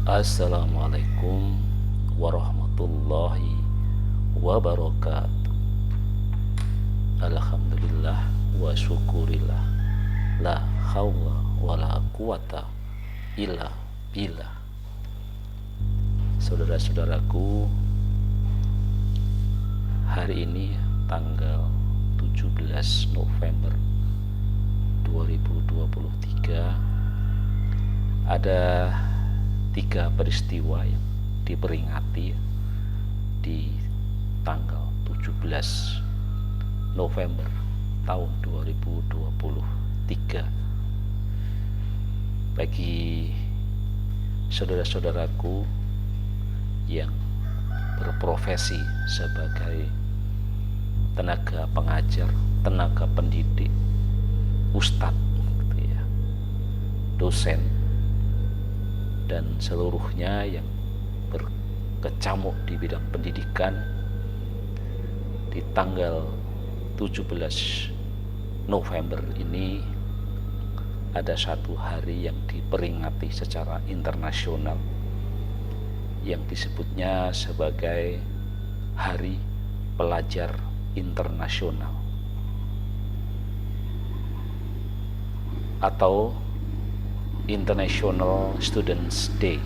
Assalamualaikum warahmatullahi wabarakatuh. Alhamdulillah wa syukurillah. La hawla wa la quwata illa billah. Saudara-saudaraku, hari ini tanggal 17 November 2023 ada 3 peristiwa yang diperingati di tanggal 17 November tahun 2023. Bagi saudara-saudaraku yang berprofesi sebagai tenaga pengajar, tenaga pendidik, ustadz, dosen, dan seluruhnya yang berkecamuk di bidang pendidikan, di tanggal 17 November ini ada satu hari yang diperingati secara internasional yang disebutnya sebagai Hari Pelajar Internasional atau International Students Day.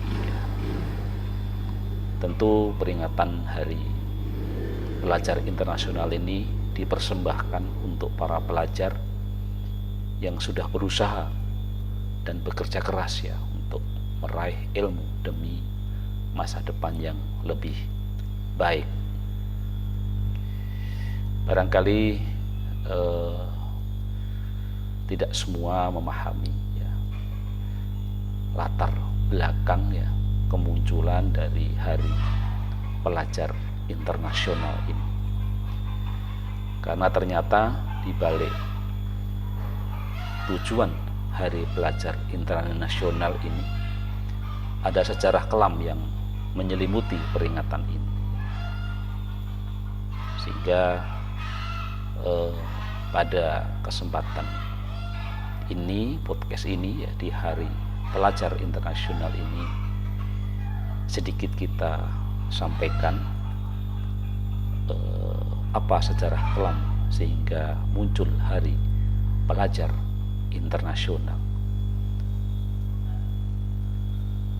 Tentu peringatan Hari Pelajar Internasional ini dipersembahkan untuk para pelajar yang sudah berusaha dan bekerja keras untuk meraih ilmu demi masa depan yang lebih baik. Barangkali tidak semua memahami latar belakang kemunculan dari Hari Pelajar Internasional ini, karena ternyata di balik tujuan Hari Pelajar Internasional ini ada sejarah kelam yang menyelimuti peringatan ini, sehingga pada kesempatan ini, podcast ini di Hari Pelajar Internasional ini sedikit kita sampaikan apa sejarah kelam sehingga muncul Hari Pelajar Internasional,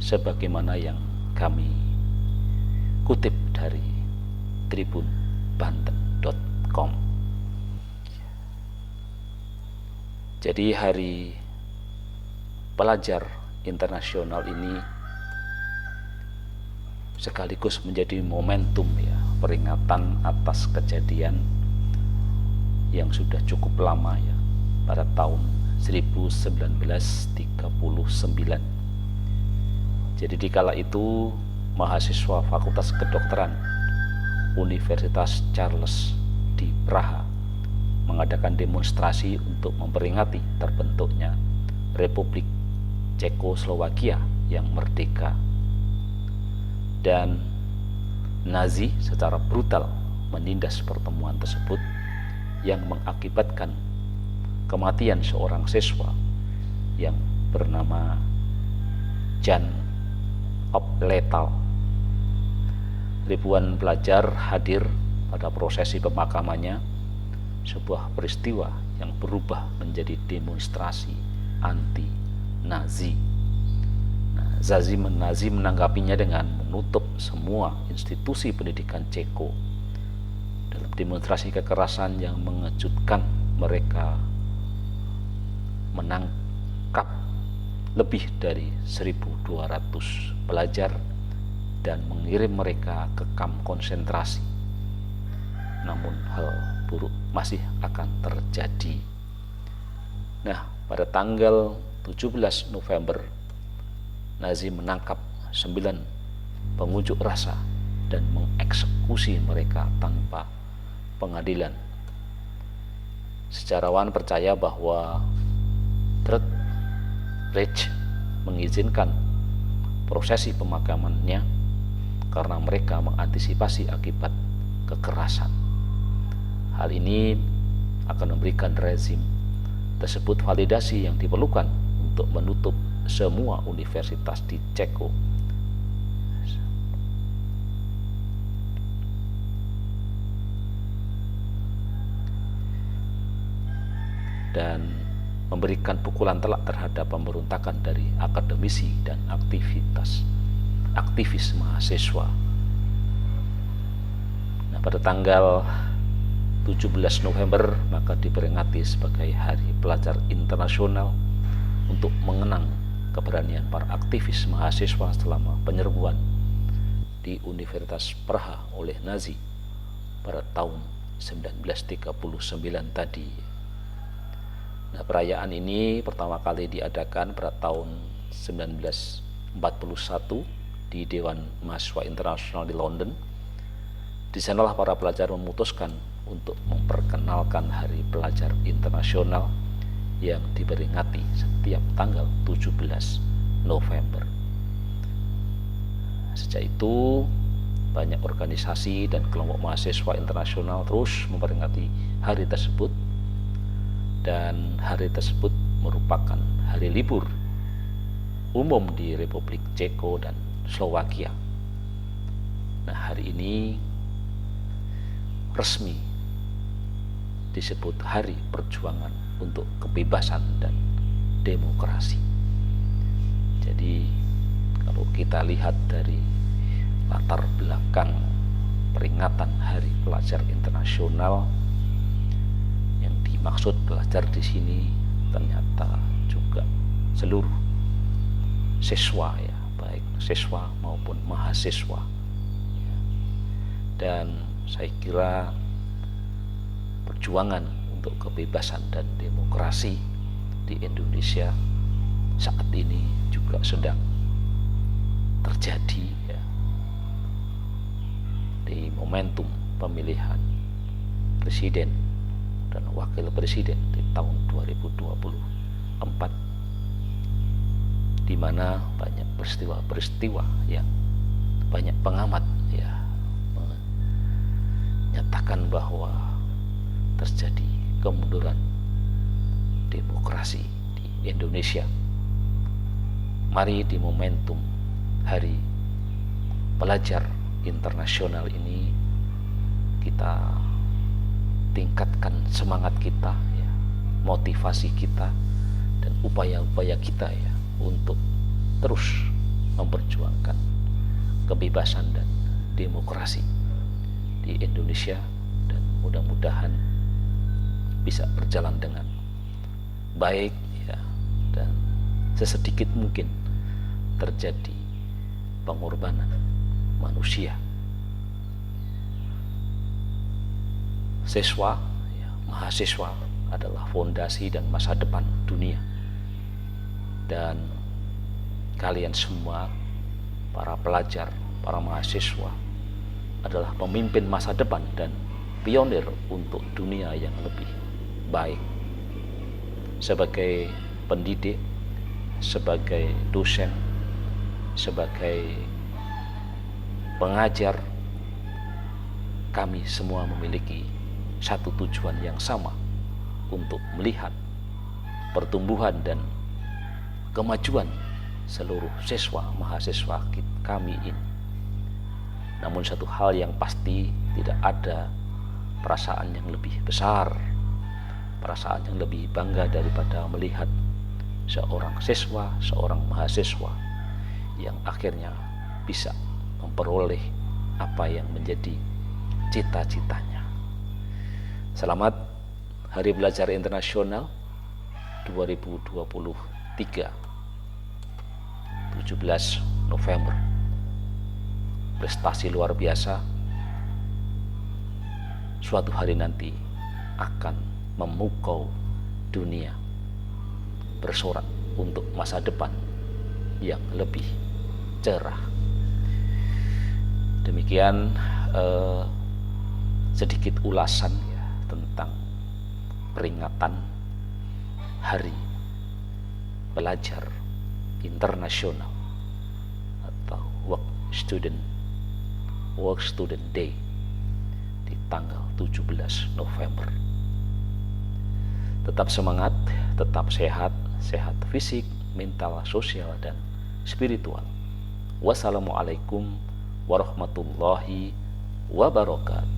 sebagaimana yang kami kutip dari tribunbanten.com. Jadi Hari Pelajar Internasional ini sekaligus menjadi momentum peringatan atas kejadian yang sudah cukup lama pada tahun 1939. Jadi di kala itu mahasiswa Fakultas Kedokteran Universitas Charles di Praha mengadakan demonstrasi untuk memperingati terbentuknya Republik Cekoslowakia yang merdeka, dan Nazi secara brutal menindas pertemuan tersebut yang mengakibatkan kematian seorang siswa yang bernama Jan Opletal. Ribuan pelajar hadir pada prosesi pemakamannya, sebuah peristiwa yang berubah menjadi demonstrasi anti Nazi. Nazi menanggapinya dengan menutup semua institusi pendidikan Ceko. Dalam demonstrasi kekerasan yang mengejutkan, mereka menangkap lebih dari 1.200 pelajar dan mengirim mereka ke kamp konsentrasi. Namun hal buruk masih akan terjadi. Pada tanggal 17 November, Nazi menangkap 9 pengunjuk rasa dan mengeksekusi mereka tanpa pengadilan. Sejarawan percaya bahwa Third Reich mengizinkan prosesi pemakamannya karena mereka mengantisipasi akibat kekerasan. Hal ini akan memberikan rezim tersebut validasi yang diperlukan untuk menutup semua universitas di Ceko dan memberikan pukulan telak terhadap pemberontakan dari akademisi dan aktivis mahasiswa. Nah, pada tanggal 17 November maka diperingati sebagai Hari Pelajar Internasional untuk mengenang keberanian para aktivis mahasiswa selama penyerbuan di Universitas Praha oleh Nazi pada tahun 1939 tadi. Nah, perayaan ini pertama kali diadakan pada tahun 1941 di Dewan Mahasiswa Internasional di London. Di sanalah para pelajar memutuskan untuk memperkenalkan Hari Pelajar Internasional yang diperingati setiap tanggal 17 November. Sejak itu banyak organisasi dan kelompok mahasiswa internasional terus memperingati hari tersebut, dan hari tersebut merupakan hari libur umum di Republik Ceko dan Slovakia. Nah, hari ini resmi disebut Hari Perjuangan untuk Kebebasan dan Demokrasi. Jadi kalau kita lihat dari latar belakang peringatan Hari Pelajar Internasional, yang dimaksud pelajar di sini ternyata juga seluruh siswa, ya, baik siswa maupun mahasiswa. Dan saya kira perjuangan untuk kebebasan dan demokrasi di Indonesia saat ini juga sedang terjadi, ya, di momentum pemilihan presiden dan wakil presiden di tahun 2024, di mana banyak peristiwa-peristiwa yang banyak pengamat, ya, menyatakan bahwa terjadi kemunduran demokrasi di Indonesia. Mari di momentum Hari Pelajar Internasional ini kita tingkatkan semangat kita, ya, motivasi kita dan upaya-upaya kita, ya, untuk terus memperjuangkan kebebasan dan demokrasi di Indonesia, dan mudah-mudahan bisa berjalan dengan baik, ya, dan sesedikit mungkin terjadi pengorbanan manusia. Siswa, ya, mahasiswa adalah fondasi dan masa depan dunia, dan kalian semua, para pelajar, para mahasiswa adalah pemimpin masa depan dan pionir untuk dunia yang lebih baik. Sebagai pendidik, sebagai dosen, sebagai pengajar, kami semua memiliki satu tujuan yang sama untuk melihat pertumbuhan dan kemajuan seluruh siswa mahasiswa kami ini. Namun satu hal yang pasti, tidak ada perasaan yang lebih besar, perasaan yang lebih bangga daripada melihat seorang siswa, seorang mahasiswa yang akhirnya bisa memperoleh apa yang menjadi cita-citanya. Selamat Hari Pelajar Internasional 2023, 17 November. Prestasi luar biasa. Suatu hari nanti akan memukau dunia, bersorak untuk masa depan yang lebih cerah. Demikian sedikit ulasan, ya, tentang peringatan Hari Pelajar Internasional atau Work Student Day di tanggal 17 November. Tetap semangat, tetap sehat fisik, mental, sosial, dan spiritual. Wassalamualaikum warahmatullahi wabarakatuh.